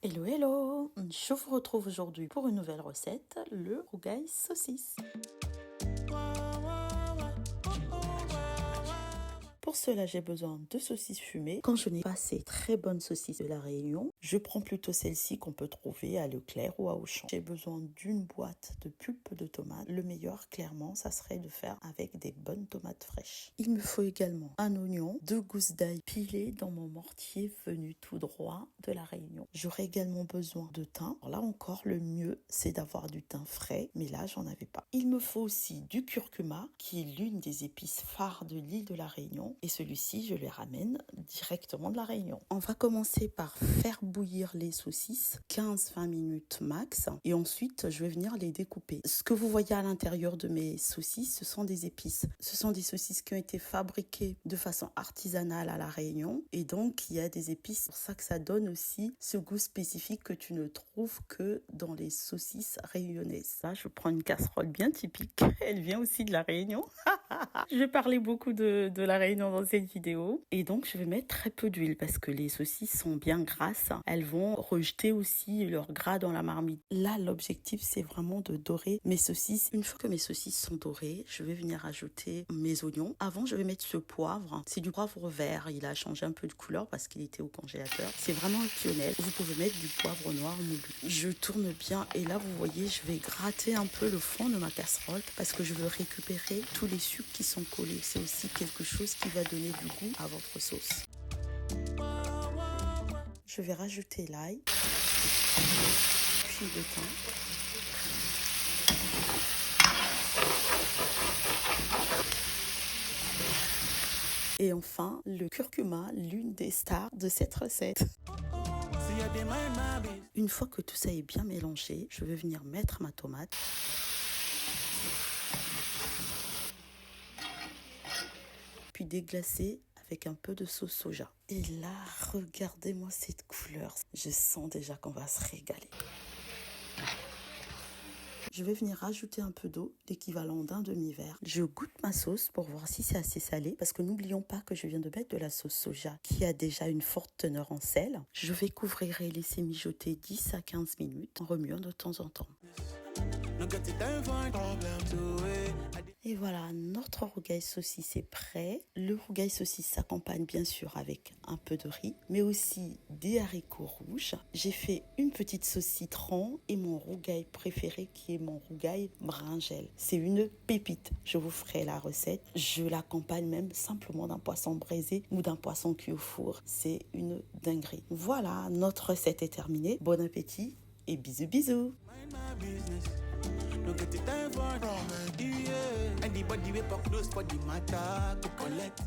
Hello hello, je vous retrouve aujourd'hui pour une nouvelle recette, le rougail saucisse. Pour cela, j'ai besoin de saucisses fumées. Quand je n'ai pas ces très bonnes saucisses de la Réunion, je prends plutôt celles-ci qu'on peut trouver à Leclerc ou à Auchan. J'ai besoin d'une boîte de pulpe de tomates. Le meilleur, clairement, ça serait de faire avec des bonnes tomates fraîches. Il me faut également un oignon, 2 gousses d'ail pilées dans mon mortier venu tout droit de la Réunion. J'aurai également besoin de thym. Alors là encore, le mieux, c'est d'avoir du thym frais, mais là, j'en avais pas. Il me faut aussi du curcuma, qui est l'une des épices phares de l'île de la Réunion. Et celui-ci, je les ramène directement de la Réunion. On va commencer par faire bouillir les saucisses, 15-20 minutes max. Et ensuite, je vais venir les découper. Ce que vous voyez à l'intérieur de mes saucisses, ce sont des épices. Ce sont des saucisses qui ont été fabriquées de façon artisanale à la Réunion. Et donc, il y a des épices. C'est pour ça que ça donne aussi ce goût spécifique que tu ne trouves que dans les saucisses réunionnaises. Là, je prends une casserole bien typique. Elle vient aussi de la Réunion. Je vais parler beaucoup de la Réunion dans cette vidéo. Et donc, je vais mettre très peu d'huile parce que les saucisses sont bien grasses. Elles vont rejeter aussi leur gras dans la marmite. Là, l'objectif, c'est vraiment de dorer mes saucisses. Une fois que mes saucisses sont dorées, je vais venir ajouter mes oignons. Avant, je vais mettre ce poivre. C'est du poivre vert. Il a changé un peu de couleur parce qu'il était au congélateur. C'est vraiment optionnel. Vous pouvez mettre du poivre noir moulu. Je tourne bien et là, vous voyez, je vais gratter un peu le fond de ma casserole parce que je veux récupérer tous les sucres qui sont collés. C'est aussi quelque chose qui va donner du goût à votre sauce. Je vais rajouter l'ail, puis le thym. Et enfin, le curcuma, l'une des stars de cette recette. Une fois que tout ça est bien mélangé, je vais venir mettre ma tomate. Puis déglacer avec un peu de sauce soja. Et là, regardez-moi cette couleur. Je sens déjà qu'on va se régaler. Je vais venir rajouter un peu d'eau, l'équivalent d'un demi-verre. Je goûte ma sauce pour voir si c'est assez salé, parce que n'oublions pas que je viens de mettre de la sauce soja qui a déjà une forte teneur en sel. Je vais couvrir et laisser mijoter 10 à 15 minutes en remuant de temps en temps. Et voilà, notre rougail saucisse est prêt. Le rougail saucisse s'accompagne bien sûr avec un peu de riz, mais aussi des haricots rouges. J'ai fait une petite sauce citron et mon rougail préféré qui est mon rougail brinjel. C'est une pépite. Je vous ferai la recette. Je l'accompagne même simplement d'un poisson braisé ou d'un poisson cuit au four. C'est une dinguerie. Voilà, notre recette est terminée. Bon appétit et bisous bisous. No get the time for wrong, yeah. Anybody we pop close for the matter to collect.